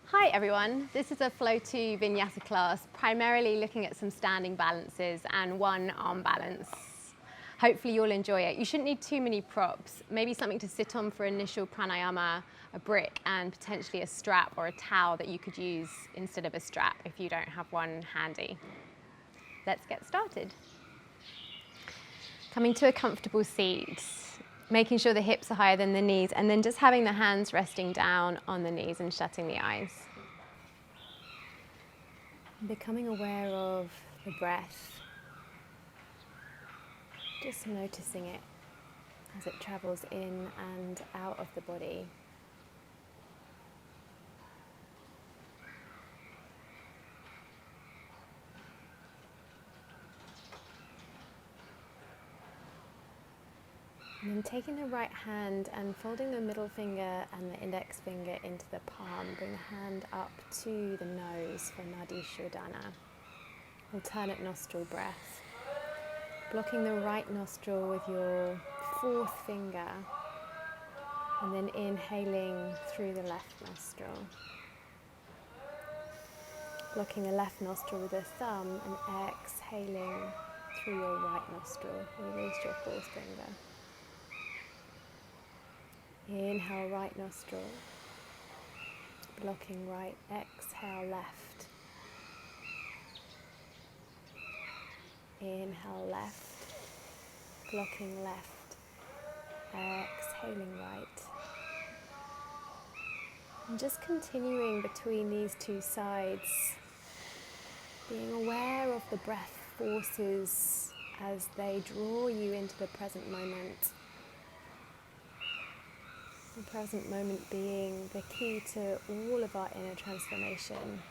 Hi everyone, this is a Flow 2 Vinyasa class, primarily looking at some standing balances and one arm balance. Hopefully you'll enjoy it. You shouldn't need too many props, maybe something to sit on for initial pranayama, a brick and potentially a strap or a towel that you could use instead of a strap if you don't have one handy. Let's get started. Coming to a comfortable seat, making sure the hips are higher than the knees, and then just having the hands resting down on the knees and shutting the eyes. Becoming aware of the breath, just noticing it as it travels in and out of the body. And then taking the right hand and folding the middle finger and the index finger into the palm, bring the hand up to the nose for Nadi Shodhana. Alternate nostril breath. Blocking the right nostril with your fourth finger and then inhaling through the left nostril. Blocking the left nostril with a thumb and exhaling through your right nostril. Release your fourth finger. Inhale right nostril, blocking right, exhale left. Inhale left, blocking left, exhaling right. And just continuing between these two sides, being aware of the breath forces as they draw you into the present moment. The present moment being the key to all of our inner transformation.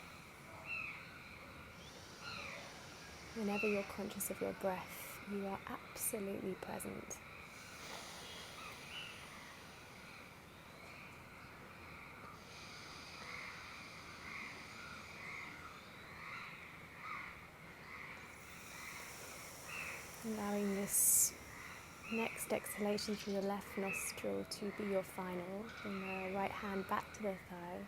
Whenever you're conscious of your breath, you are absolutely present. Allowing this next exhalation through the left nostril to be your final. Bring the right hand back to the thigh.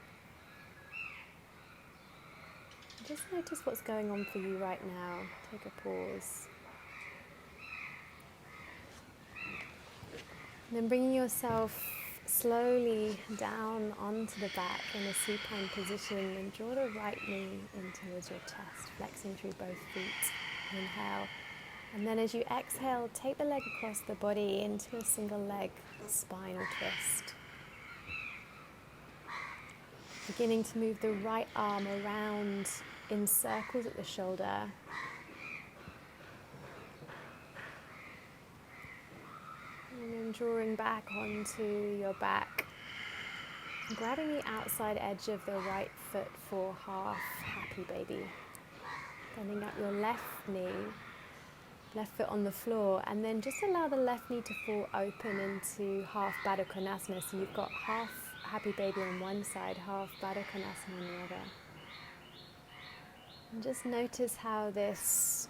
Just notice what's going on for you right now. Take a pause. And then bringing yourself slowly down onto the back in a supine position and draw the right knee in towards your chest, flexing through both feet. Inhale. And then as you exhale, take the leg across the body into a single leg spinal twist. Beginning to move the right arm around in circles at the shoulder. And then drawing back onto your back. Grabbing the outside edge of the right foot for half happy baby. Bending up your left knee. Left foot on the floor, and then just allow the left knee to fall open into half Baddha Konasana. So you've got half happy baby on one side, half Baddha Konasana on the other. And just notice how this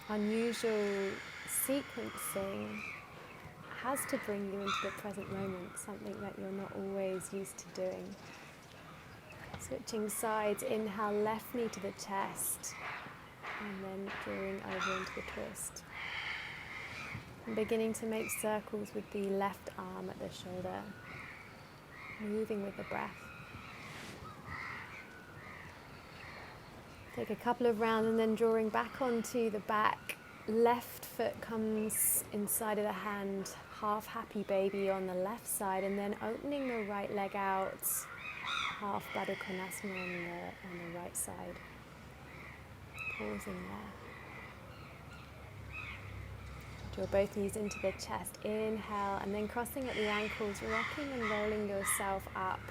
unusual sequencing has to bring you into the present moment, something that you're not always used to doing. Switching sides, inhale left knee to the chest. And then drawing over into the twist. And beginning to make circles with the left arm at the shoulder. Moving with the breath. Take a couple of rounds and then drawing back onto the back. Left foot comes inside of the hand, half happy baby on the left side, and then opening the right leg out, half Baddha Konasana on the right side. Pausing there. Draw both knees into the chest. Inhale, and then crossing at the ankles, rocking and rolling yourself up.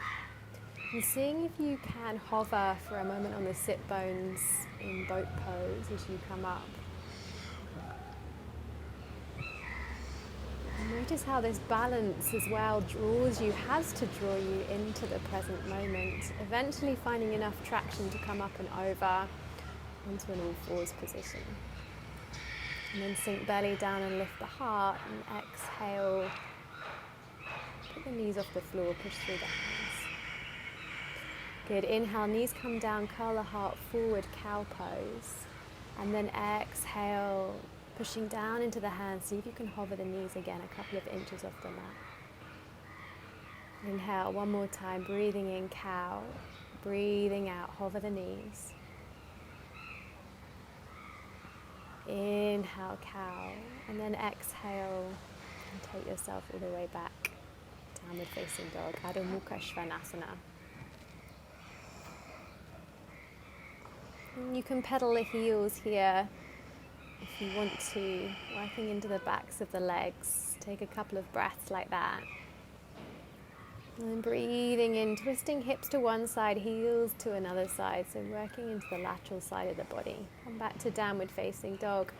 And seeing if you can hover for a moment on the sit bones in boat pose as you come up. And notice how this balance as well has to draw you into the present moment, eventually finding enough traction to come up and over into an all fours position. And then sink belly down and lift the heart, and exhale. Put the knees off the floor, push through the hands. Good, inhale, knees come down, curl the heart forward, cow pose. And then exhale, pushing down into the hands. See if you can hover the knees again, a couple of inches off the mat. Inhale, one more time, breathing in, cow. Breathing out, hover the knees. Inhale, cow. And then exhale, and take yourself all the way back. Downward facing dog, Adho Mukha Svanasana. And you can pedal the heels here if you want to, working into the backs of the legs. Take a couple of breaths like that. And then breathing in, twisting hips to one side, heels to another side. So working into the lateral side of the body. Come back to downward facing dog.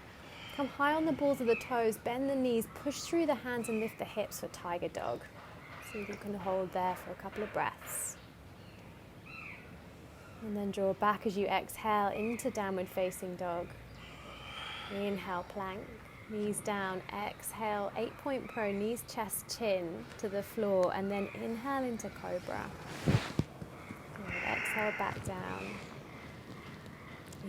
Come high on the balls of the toes, bend the knees, push through the hands and lift the hips for tiger dog. See if you can hold there for a couple of breaths. And then draw back as you exhale into downward facing dog. Inhale, plank, knees down, exhale, 8-point pro, knees, chest, chin to the floor, and then inhale into cobra. Good. Exhale, back down.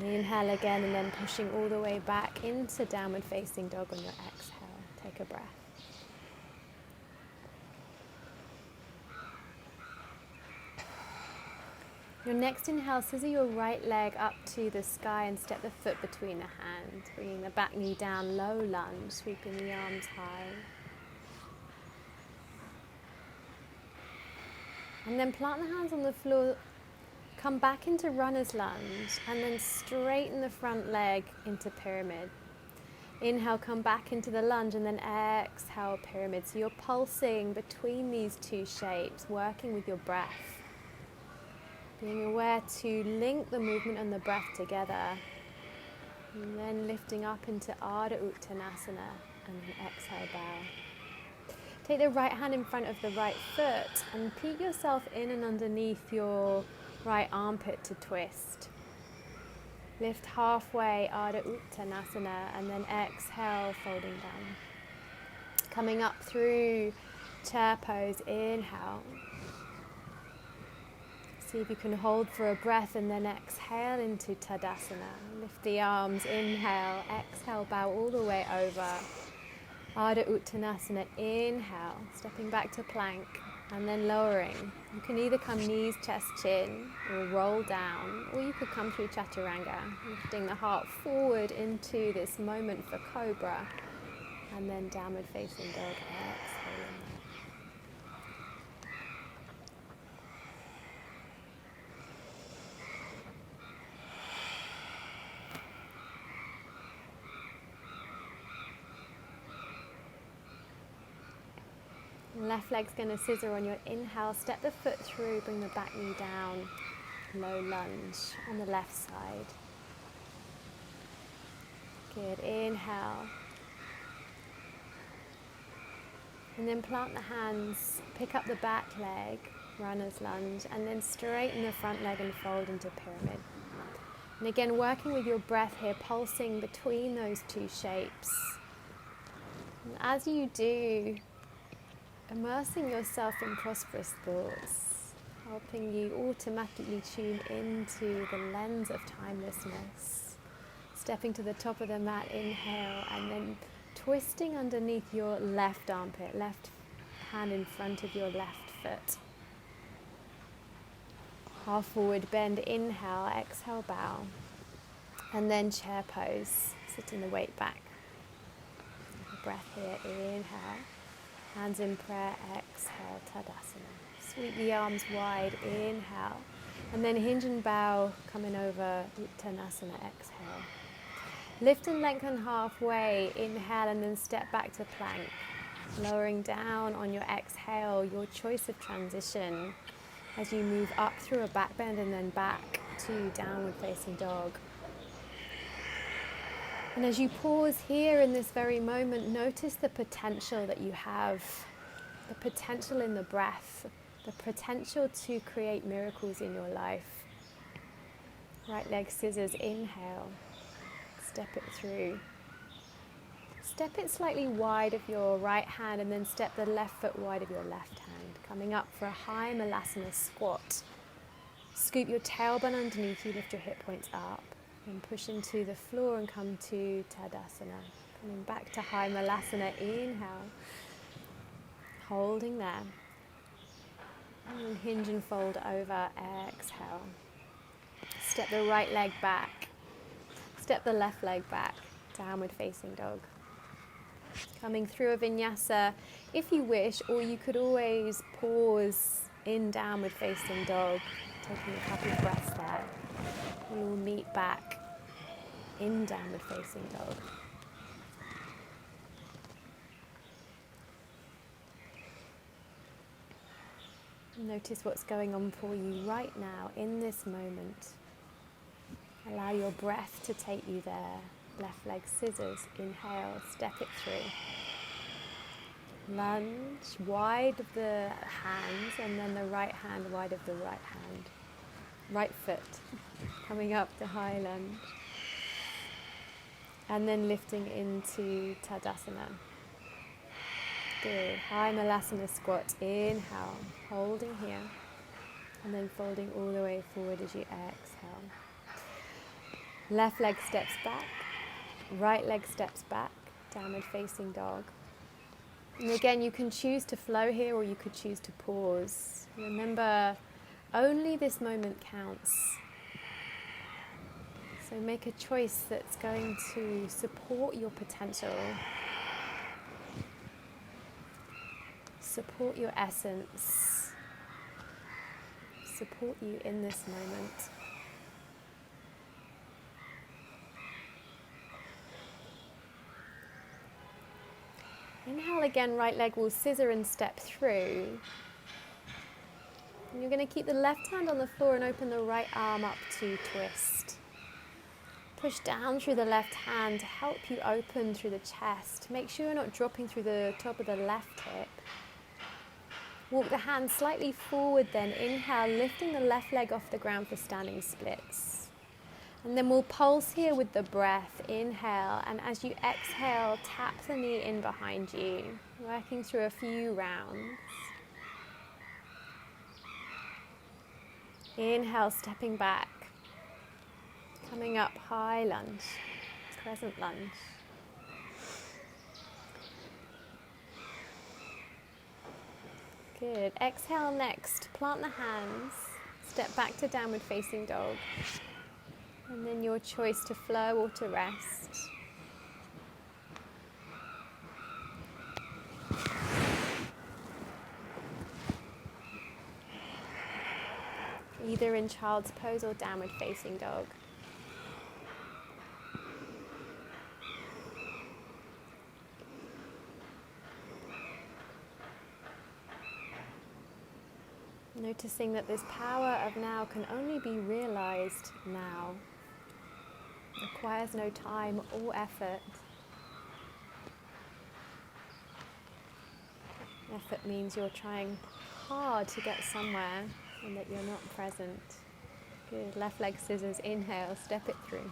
Inhale again, and then pushing all the way back into downward facing dog on your exhale. Take a breath. Your next inhale, scissor your right leg up to the sky and step the foot between the hands, bringing the back knee down, low lunge, sweeping the arms high. And then plant the hands on the floor, come back into runner's lunge, and then straighten the front leg into pyramid. Inhale, come back into the lunge, and then exhale, pyramid. So you're pulsing between these two shapes, working with your breath. Being aware to link the movement and the breath together. And then lifting up into Ardha Uttanasana and then exhale, bow. Take the right hand in front of the right foot and peek yourself in and underneath your right armpit to twist. Lift halfway, Ardha Uttanasana, and then exhale, folding down. Coming up through chair pose, inhale. See if you can hold for a breath and then exhale into Tadasana. Lift the arms, inhale, exhale, bow all the way over. Ardha Uttanasana, inhale, stepping back to plank and then lowering. You can either come knees, chest, chin, or roll down, or you could come through Chaturanga, lifting the heart forward into this moment for Cobra, and then downward facing dog, exhaling. Left leg's going to scissor on your inhale, step the foot through, bring the back knee down, low lunge on the left side. Good, inhale. And then plant the hands, pick up the back leg, runner's lunge, and then straighten the front leg and fold into pyramid. And again, working with your breath here, pulsing between those two shapes. And as you do, immersing yourself in prosperous thoughts, helping you automatically tune into the lens of timelessness. Stepping to the top of the mat, inhale, and then twisting underneath your left armpit, left hand in front of your left foot. Half forward bend, inhale, exhale, bow. And then chair pose, sitting the weight back. Breath here, inhale. Hands in prayer, exhale, Tadasana. Sweep the arms wide, inhale. And then hinge and bow, coming over, Uttanasana, exhale. Lift and lengthen halfway, inhale, and then step back to plank. Lowering down on your exhale, your choice of transition as you move up through a back bend and then back to downward facing dog. And as you pause here in this very moment, notice the potential that you have, the potential in the breath, the potential to create miracles in your life. Right leg scissors, inhale, step it through. Step it slightly wide of your right hand and then step the left foot wide of your left hand, coming up for a high Malasana squat. Scoop your tailbone underneath you, lift your hip points up, and push into the floor and come to Tadasana. Coming back to high Malasana, inhale, holding there. And then hinge and fold over, exhale. Step the right leg back, step the left leg back, downward facing dog. Coming through a vinyasa if you wish, or you could always pause in downward facing dog, taking a couple of breaths there. We'll all meet back in downward facing dog. Notice what's going on for you right now in this moment. Allow your breath to take you there. Left leg scissors, inhale, step it through. Lunge, wide of the hands, and then the right hand wide of the right hand. Right foot, coming up to high lunge. And then lifting into Tadasana. Good, high Malasana squat, inhale, holding here. And then folding all the way forward as you exhale. Left leg steps back, right leg steps back, downward facing dog. And again, you can choose to flow here or you could choose to pause. Remember, only this moment counts. So make a choice that's going to support your potential, support your essence, support you in this moment. Inhale again, right leg will scissor and step through. And you're going to keep the left hand on the floor and open the right arm up to twist. Push down through the left hand to help you open through the chest. Make sure you're not dropping through the top of the left hip. Walk the hand slightly forward then. Inhale, lifting the left leg off the ground for standing splits. And then we'll pulse here with the breath. Inhale, and as you exhale, tap the knee in behind you, working through a few rounds. Inhale, stepping back. Coming up, high lunge, crescent lunge. Good. Exhale next. Plant the hands. Step back to downward facing dog. And then your choice to flow or to rest. Either in child's pose or downward facing dog. Noticing that this power of now can only be realized now. Requires no time or effort. Effort means you're trying hard to get somewhere and that you're not present. Good. Left leg scissors, inhale, step it through.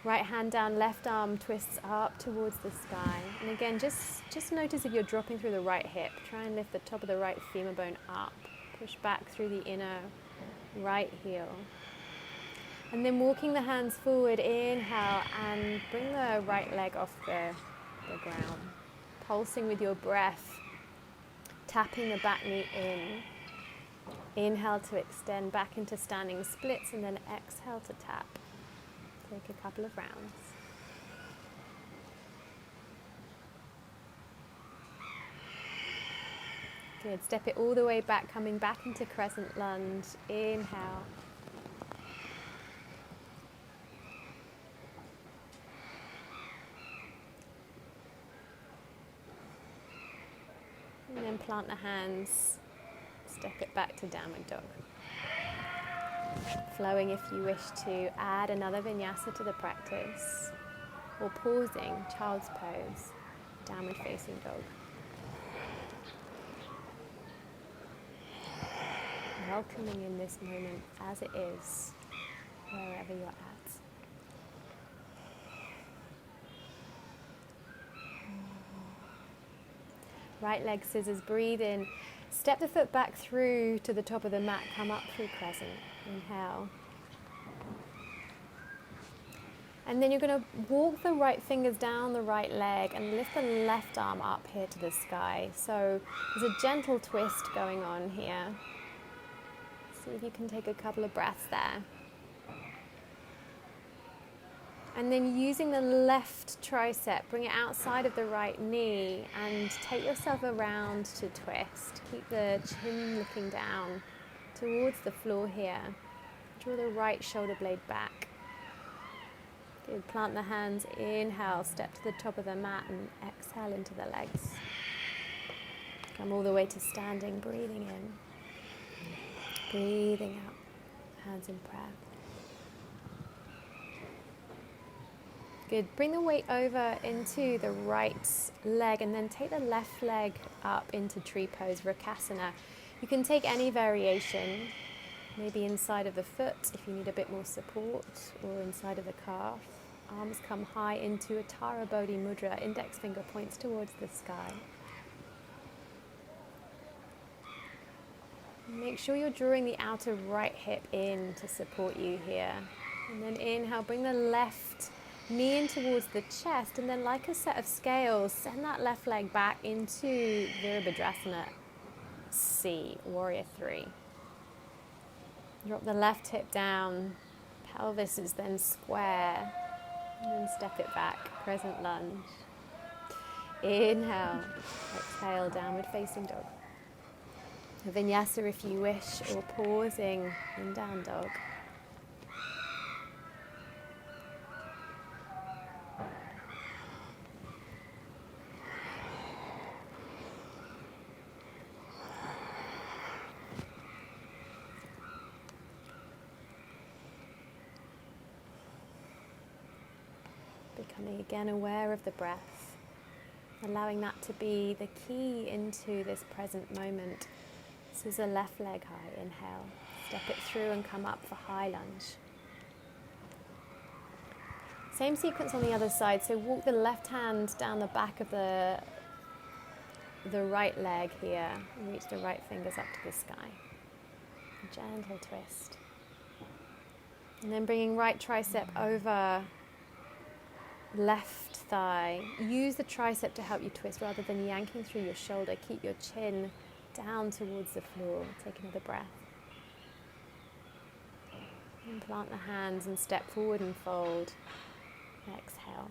Right hand down, left arm twists up towards the sky. And again, just notice if you're dropping through the right hip. Try and lift the top of the right femur bone up. Push back through the inner right heel. And then walking the hands forward, inhale, and bring the right leg off the ground. Pulsing with your breath, tapping the back knee in. Inhale to extend back into standing splits, and then exhale to tap. Take a couple of rounds. Good. Step it all the way back, coming back into crescent lunge. Inhale. And then plant the hands. Step it back to downward dog. Flowing if you wish to add another vinyasa to the practice, or pausing, child's pose, downward facing dog. Welcoming in this moment as it is, wherever you're at. Right leg scissors, breathe in. Step the foot back through to the top of the mat, come up through crescent. Inhale. And then you're going to walk the right fingers down the right leg and lift the left arm up here to the sky. So there's a gentle twist going on here. See if you can take a couple of breaths there. And then using the left tricep, bring it outside of the right knee and take yourself around to twist. Keep the chin looking down towards the floor here. Draw the right shoulder blade back. Good. Plant the hands, inhale, step to the top of the mat and exhale into the legs. Come all the way to standing, breathing in. Breathing out, hands in prayer. Good. Bring the weight over into the right leg and then take the left leg up into tree pose, Virasana. You can take any variation, maybe inside of the foot if you need a bit more support, or inside of the calf. Arms come high into Uttara Bodhi Mudra, index finger points towards the sky. Make sure you're drawing the outer right hip in to support you here. And then inhale, bring the left knee in towards the chest, and then like a set of scales, send that left leg back into Virasana C, Warrior 3. Drop the left hip down, pelvis is then square, and then step it back, crescent lunge. Inhale, exhale, downward facing dog. A vinyasa if you wish, or pausing in down dog. Becoming again aware of the breath, allowing that to be the key into this present moment. This is a left leg high, inhale. Step it through and come up for high lunge. Same sequence on the other side, so walk the left hand down the back of the right leg here, and reach the right fingers up to the sky. A gentle twist. And then bringing right tricep over left thigh. Use the tricep to help you twist rather than yanking through your shoulder. Keep your chin down towards the floor. Take another breath. And plant the hands and step forward and fold. Exhale.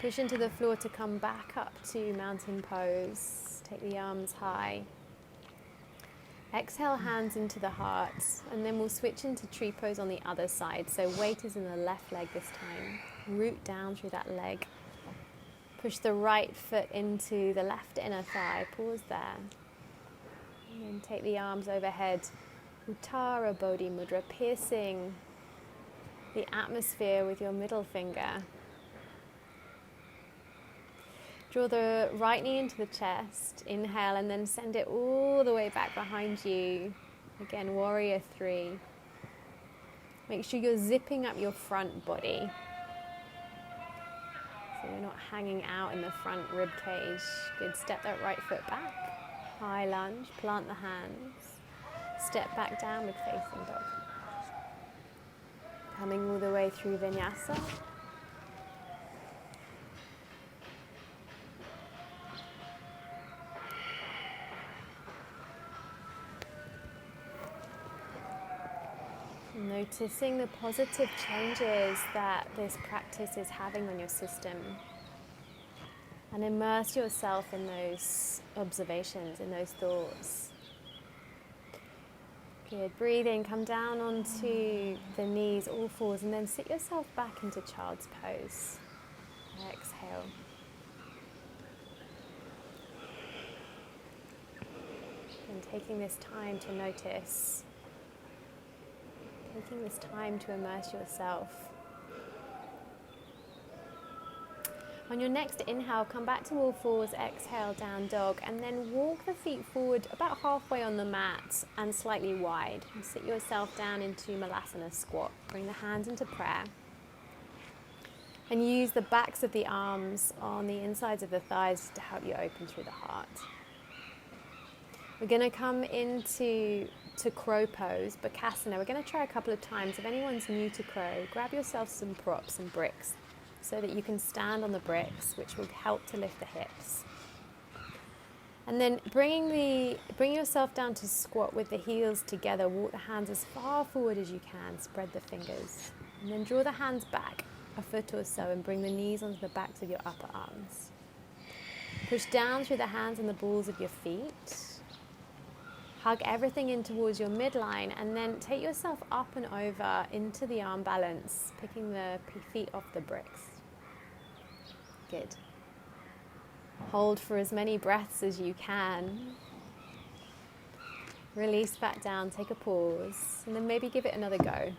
Push into the floor to come back up to mountain pose. Take the arms high. Exhale, hands into the heart, and then we'll switch into tree pose on the other side. So weight is in the left leg this time. Root down through that leg. Push the right foot into the left inner thigh. Pause there. And then take the arms overhead. Uttara Bodhi Mudra, piercing the atmosphere with your middle finger. Draw the right knee into the chest, inhale, and then send it all the way back behind you. Again, Warrior 3. Make sure you're zipping up your front body, so you're not hanging out in the front rib cage. Good, step that right foot back. High lunge, plant the hands. Step back down with facing dog. Coming all the way through Vinyasa. Noticing the positive changes that this practice is having on your system. And immerse yourself in those observations, in those thoughts. Good. Breathing, come down onto the knees, all fours, and then sit yourself back into child's pose. Exhale. And taking this time to notice. Taking this time to immerse yourself. On your next inhale, come back to all fours, exhale, down dog, and then walk the feet forward about halfway on the mat and slightly wide. And sit yourself down into Navasana squat. Bring the hands into prayer. And use the backs of the arms on the insides of the thighs to help you open through the heart. We're going to come into crow pose, Bakasana. We're going to try a couple of times. If anyone's new to crow, grab yourself some props and bricks so that you can stand on the bricks, which will help to lift the hips. And then bring yourself down to squat with the heels together. Walk the hands as far forward as you can. Spread the fingers. And then draw the hands back a foot or so and bring the knees onto the backs of your upper arms. Push down through the hands and the balls of your feet. Hug everything in towards your midline, and then take yourself up and over into the arm balance, picking the feet off the bricks. Good. Hold for as many breaths as you can. Release back down, take a pause, and then maybe give it another go.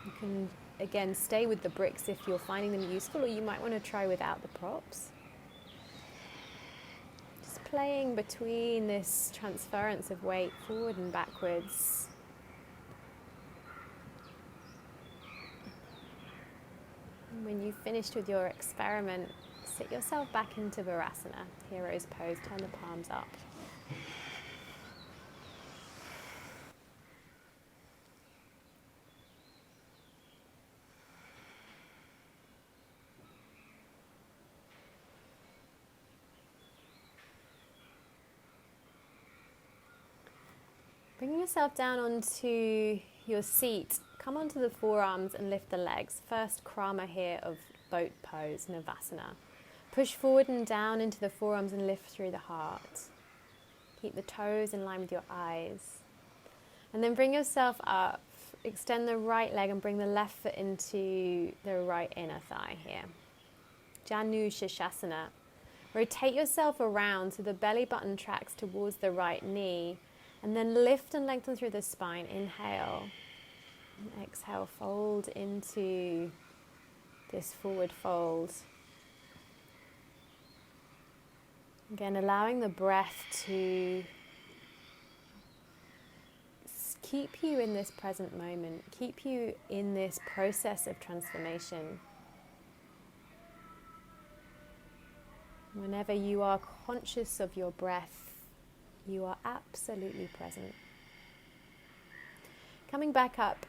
You can, again, stay with the bricks if you're finding them useful, or you might want to try without the props. Just playing between this transference of weight forward and backwards. And when you've finished with your experiment, sit yourself back into Virasana, hero's pose, turn the palms up. Bring yourself down onto your seat. Come onto the forearms and lift the legs. First krama here of boat pose, Navasana. Push forward and down into the forearms and lift through the heart. Keep the toes in line with your eyes. And then bring yourself up. Extend the right leg and bring the left foot into the right inner thigh here. Janu Shishasana. Rotate yourself around so the belly button tracks towards the right knee. And then lift and lengthen through the spine. Inhale. And exhale, fold into this forward fold. Again, allowing the breath to keep you in this present moment, keep you in this process of transformation. Whenever you are conscious of your breath, you are absolutely present. Coming back up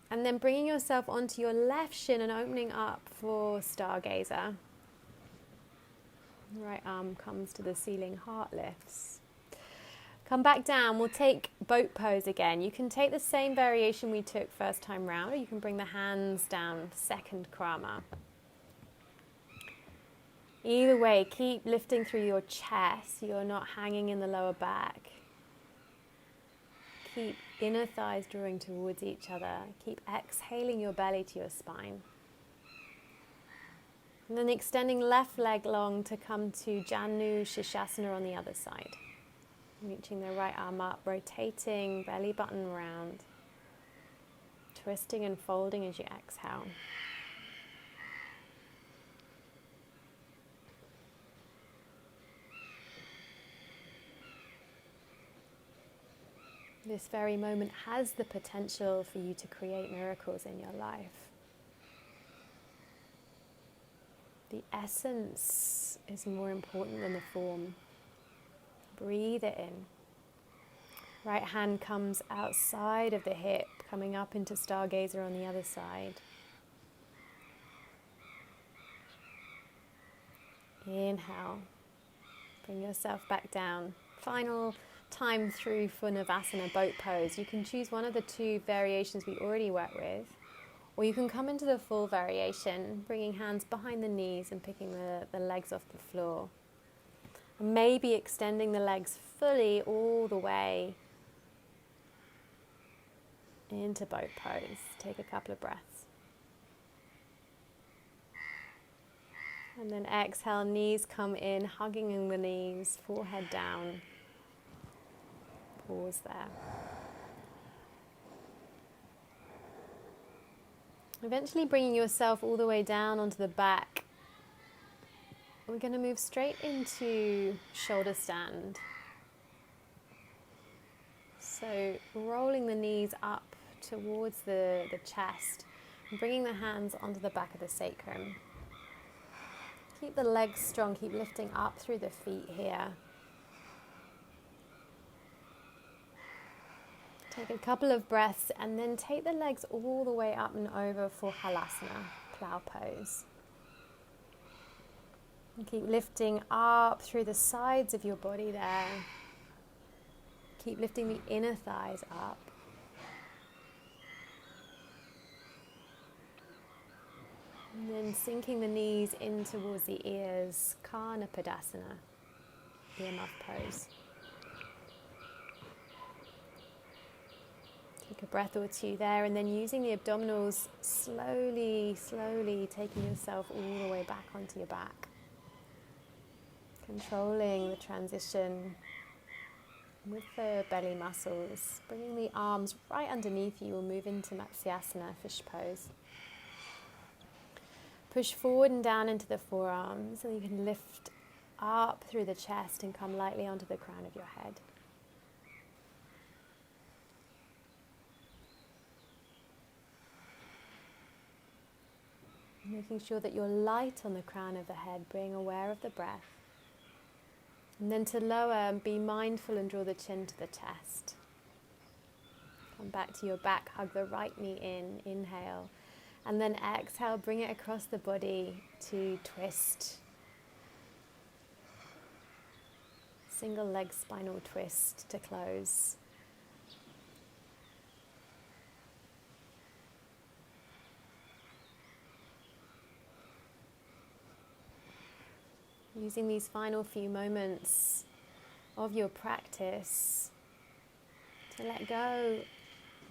and then bringing yourself onto your left shin and opening up for Stargazer. Right arm comes to the ceiling, heart lifts. Come back down, we'll take boat pose again. You can take the same variation we took first time round, or you can bring the hands down, second krama. Either way, keep lifting through your chest. You're not hanging in the lower back. Keep inner thighs drawing towards each other. Keep exhaling your belly to your spine. And then extending left leg long to come to Janu Shishasana on the other side. Reaching the right arm up, rotating belly button round. Twisting and folding as you exhale. This very moment has the potential for you to create miracles in your life. The essence is more important than the form. Breathe it in. Right hand comes outside of the hip, coming up into Stargazer on the other side. Inhale. Bring yourself back down. Final time through for Navasana, boat pose. You can choose one of the two variations we already worked with, or you can come into the full variation, bringing hands behind the knees and picking the legs off the floor. And maybe extending the legs fully all the way into boat pose. Take a couple of breaths. And then exhale, knees come in, hugging in the knees, forehead down. Pause there. Eventually bringing yourself all the way down onto the back. We're going to move straight into shoulder stand. So rolling the knees up towards the chest and bringing the hands onto the back of the sacrum. Keep the legs strong, keep lifting up through the feet here. Take a couple of breaths and then take the legs all the way up and over for Halasana, plow pose. And keep lifting up through the sides of your body there. Keep lifting the inner thighs up. And then sinking the knees in towards the ears, Kana Padasana, earmuff pose. Take a breath or two there, and then using the abdominals, slowly taking yourself all the way back onto your back. Controlling the transition with the belly muscles. Bringing the arms right underneath you, we'll move into Matsyasana, fish pose. Push forward and down into the forearms, and you can lift up through the chest and come lightly onto the crown of your head. Making sure that you're light on the crown of the head, being aware of the breath. And then to lower, and be mindful and draw the chin to the chest. Come back to your back, hug the right knee in, inhale. And then exhale, bring it across the body to twist. Single leg spinal twist to close. Using these final few moments of your practice to let go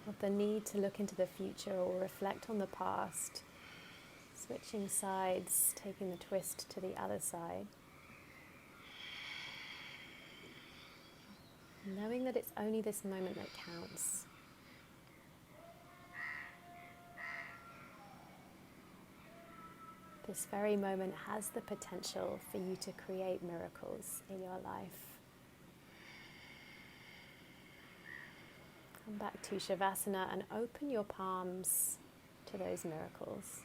of the need to look into the future or reflect on the past. Switching sides, taking the twist to the other side. Knowing that it's only this moment that counts. This very moment has the potential for you to create miracles in your life. Come back to Shavasana and open your palms to those miracles.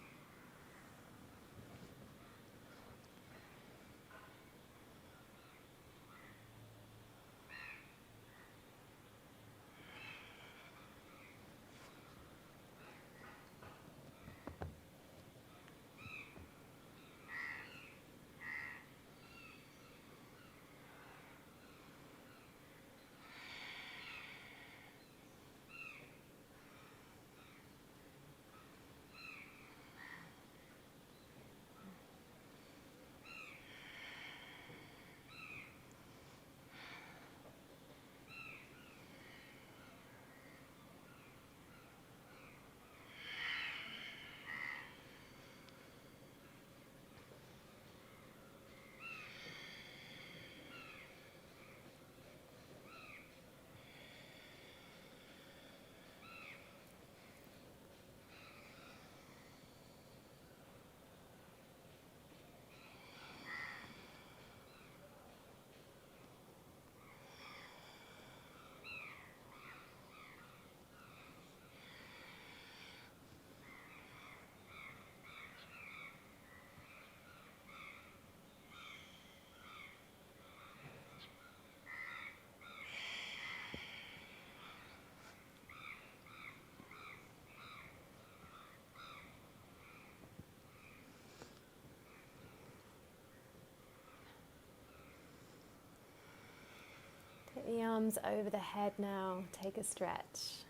Take the arms over the head now, take a stretch.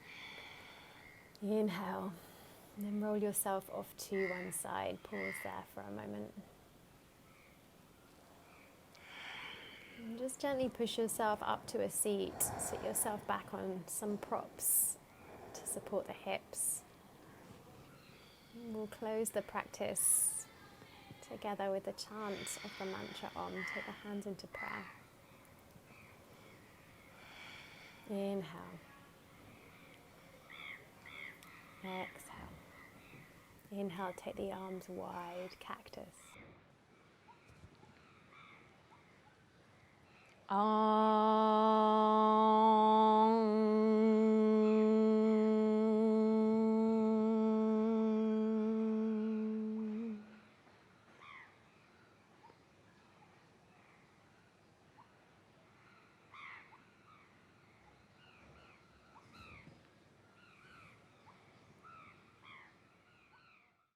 Inhale, and then roll yourself off to one side. Pause there for a moment. And just gently push yourself up to a seat. Sit yourself back on some props to support the hips. And we'll close the practice together with the chant of the mantra Om. Take the hands into prayer. Inhale. Exhale. Inhale, take the arms wide, cactus. Om.